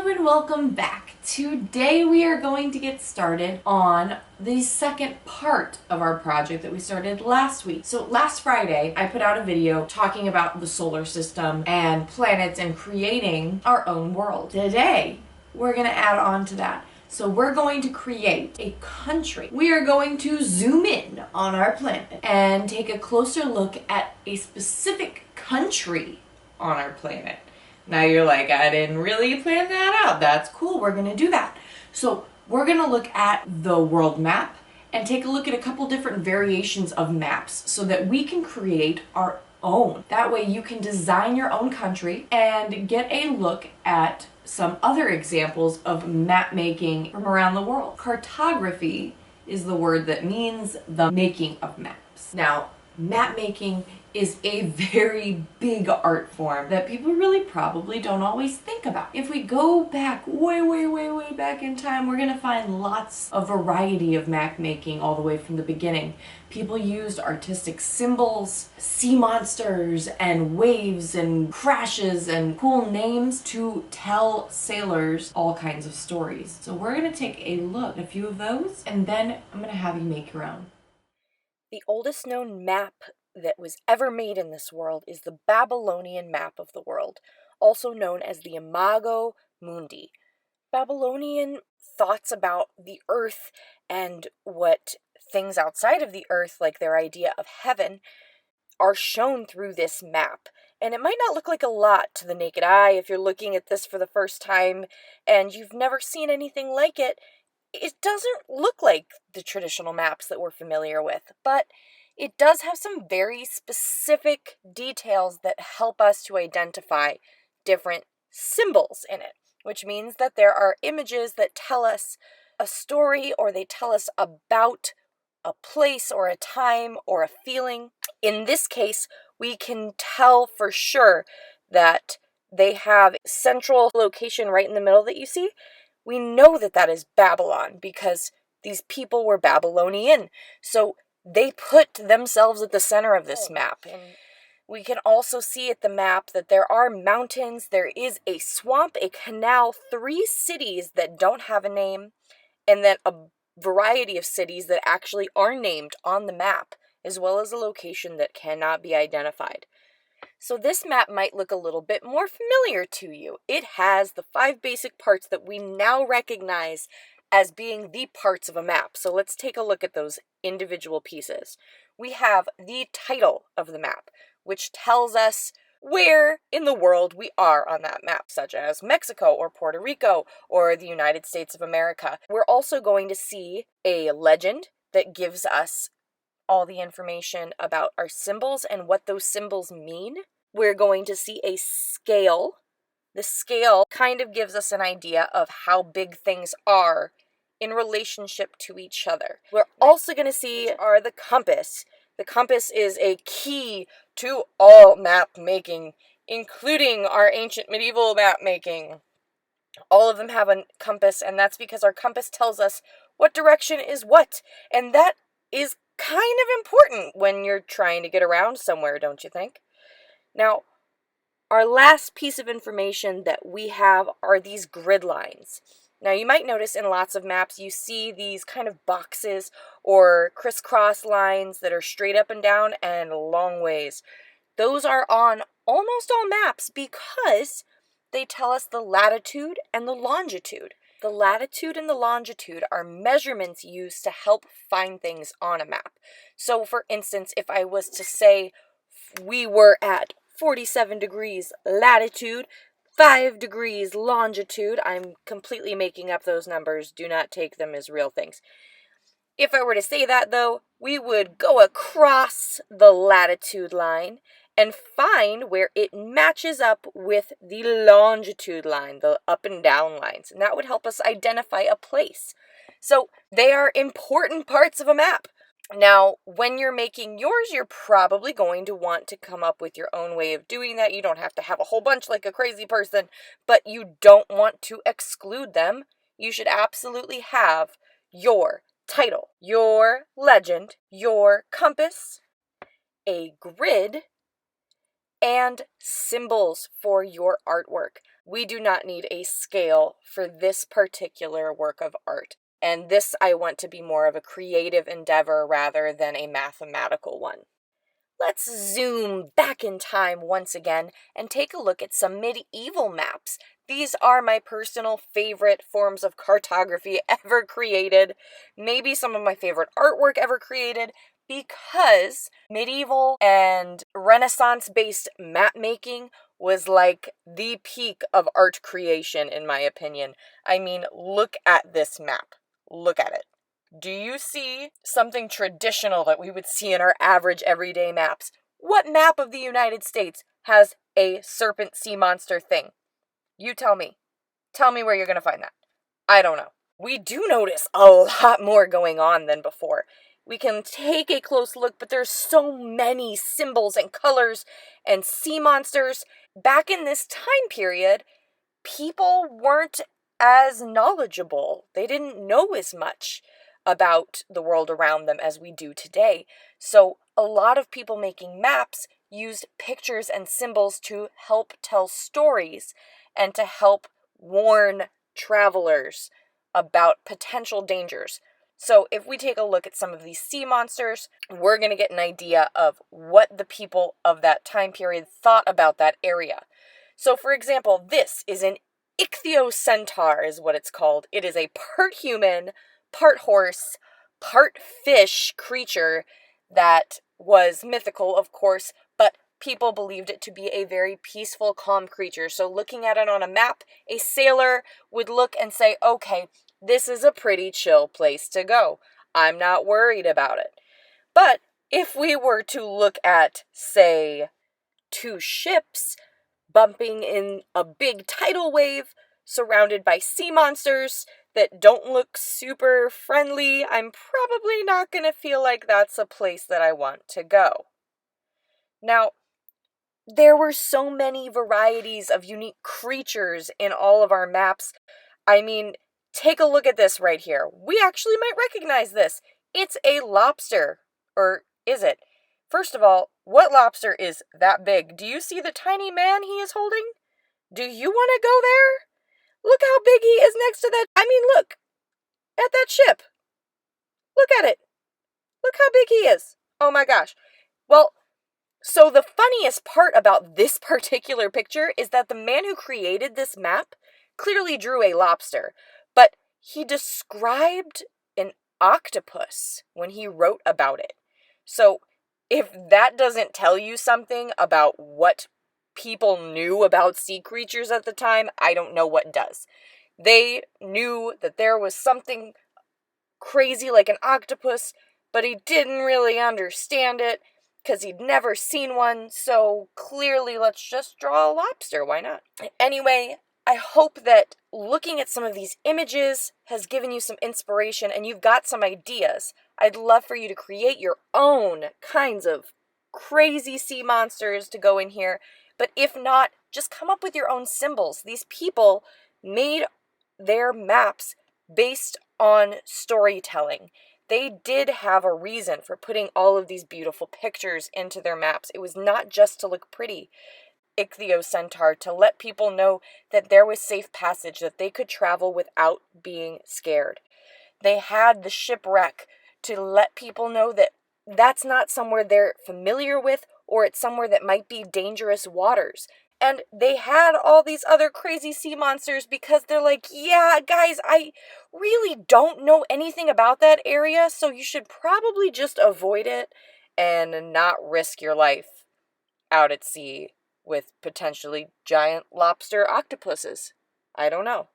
Hello and welcome back. Today we are going to get started on the second part of our project that we started last week. So last Friday I put out a video talking about the solar system and planets and creating our own world. Today we're going to add on to that. So we're going to create a country. We are going to zoom in on our planet and take a closer look at a specific country on our planet. Now you're like, I didn't really plan that out. That's cool. We're going to do that. So we're going to look at the world map and take a look at a couple different variations of maps so that we can create our own. That way you can design your own country and get a look at some other examples of map making from around the world. Cartography is the word that means the making of maps. Now, map making is a very big art form that people really probably don't always think about. If we go back way back in time, we're gonna find lots of variety of map making all the way from the beginning. People used artistic symbols, sea monsters, and waves, and crashes, and cool names to tell sailors all kinds of stories. So we're gonna take a look at a few of those, and then I'm gonna have you make your own. The oldest known map that was ever made in this world is the Babylonian map of the world, also known as the Imago Mundi. Babylonian thoughts about the earth and what things outside of the earth, like their idea of heaven, are shown through this map. And it might not look like a lot to the naked eye if you're looking at this for the first time and you've never seen anything like it. It doesn't look like the traditional maps that we're familiar with, but it does have some very specific details that help us to identify different symbols in it, which means that there are images that tell us a story or they tell us about a place or a time or a feeling. In this case, we can tell for sure that they have a central location right in the middle that you see. We know that that is Babylon because these people were Babylonian. So they put themselves at the center of this map. And we can also see at the map that there are mountains, there is a swamp, a canal, 3 cities that don't have a name, and then a variety of cities that actually are named on the map, as well as a location that cannot be identified. So this map might look a little bit more familiar to you. It has the 5 basic parts that we now recognize as being the parts of a map. So let's take a look at those individual pieces. We have the title of the map, which tells us where in the world we are on that map, such as Mexico or Puerto Rico or the United States of America. We're also going to see a legend that gives us all the information about our symbols and what those symbols mean. We're going to see a scale. The scale kind of gives us an idea of how big things are in relationship to each other. We're also going to see the compass. The compass is a key to all map making, including our ancient medieval map making. All of them have a compass, and that's because our compass tells us what direction is what. And that is kind of important when you're trying to get around somewhere, don't you think? Now, our last piece of information that we have are these grid lines. Now, you might notice in lots of maps you see these kind of boxes or crisscross lines that are straight up and down and long ways. Those are on almost all maps because they tell us the latitude and the longitude. The latitude and the longitude are measurements used to help find things on a map. So, for instance, if I was to say we were at 47 degrees latitude, 5 degrees longitude, I'm completely making up those numbers. Do not take them as real things. If I were to say that, though, we would go across the latitude line and find where it matches up with the longitude line, the up and down lines. And that would help us identify a place. So they are important parts of a map. Now, when you're making yours, you're probably going to want to come up with your own way of doing that. You don't have to have a whole bunch like a crazy person, but you don't want to exclude them. You should absolutely have your title, your legend, your compass, a grid, and symbols for your artwork. We do not need a scale for this particular work of art. And this I want to be more of a creative endeavor rather than a mathematical one. Let's zoom back in time once again and take a look at some medieval maps. These are my personal favorite forms of cartography ever created, maybe some of my favorite artwork ever created, because medieval and Renaissance-based map making was like the peak of art creation, in my opinion. I mean, look at this map. Look at it. Do you see something traditional that we would see in our average everyday maps? What map of the United States has a serpent sea monster thing? You tell me. Tell me where you're going to find that. I don't know. We do notice a lot more going on than before. We can take a close look, but there's so many symbols and colors and sea monsters. Back in this time period, people weren't as knowledgeable. They didn't know as much about the world around them as we do today. So a lot of people making maps used pictures and symbols to help tell stories and to help warn travelers about potential dangers. So if we take a look at some of these sea monsters, we're going to get an idea of what the people of that time period thought about that area. So for example, this is an ichthyocentaur is what it's called. It is a part human, part horse, part fish creature that was mythical, of course, but people believed it to be a very peaceful, calm creature. So looking at it on a map, a sailor would look and say, okay, this is a pretty chill place to go. I'm not worried about it. But if we were to look at, say, two ships bumping in a big tidal wave, surrounded by sea monsters that don't look super friendly, I'm probably not going to feel like that's a place that I want to go. Now, there were so many varieties of unique creatures in all of our maps. I mean, take a look at this right here. We actually might recognize this. It's a lobster. Or is it? First of all, what lobster is that big? Do you see the tiny man he is holding? Do you want to go there? Look how big he is next to that. I mean, look at that ship. Look at it. Look how big he is. Oh my gosh. Well, so the funniest part about this particular picture is that the man who created this map clearly drew a lobster, but he described an octopus when he wrote about it. So if that doesn't tell you something about what people knew about sea creatures at the time, I don't know what does. They knew that there was something crazy like an octopus, but he didn't really understand it because he'd never seen one, so clearly let's just draw a lobster, why not? Anyway, I hope that looking at some of these images has given you some inspiration and you've got some ideas. I'd love for you to create your own kinds of crazy sea monsters to go in here, but if not, just come up with your own symbols. These people made their maps based on storytelling. They did have a reason for putting all of these beautiful pictures into their maps. It was not just to look pretty. Ichthyocentaur, to let people know that there was safe passage, that they could travel without being scared. They had the shipwreck to let people know that that's not somewhere they're familiar with, or it's somewhere that might be dangerous waters. And they had all these other crazy sea monsters because they're like, yeah, guys, I really don't know anything about that area, so you should probably just avoid it and not risk your life out at sea with potentially giant lobster octopuses. I don't know.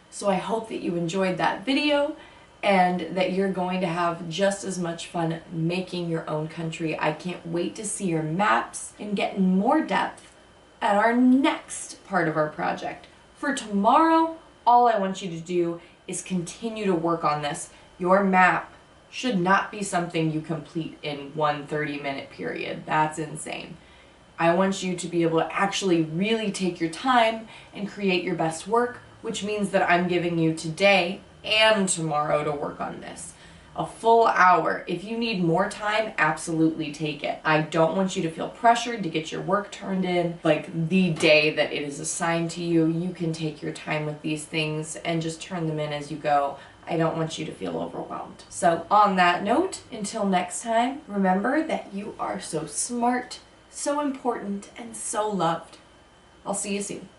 So I hope that you enjoyed that video and that you're going to have just as much fun making your own country. I can't wait to see your maps and get in more depth at our next part of our project. For tomorrow, all I want you to do is continue to work on this. Your map should not be something you complete in one 30-minute period. That's insane. I want you to be able to actually really take your time and create your best work, which means that I'm giving you today and tomorrow to work on this. a full hour. If you need more time, absolutely take it. I don't want you to feel pressured to get your work turned in like the day that it is assigned to you. You can take your time with these things and just turn them in as you go. I don't want you to feel overwhelmed. So on that note, until next time, remember that you are so smart, so important, and so loved. I'll see you soon.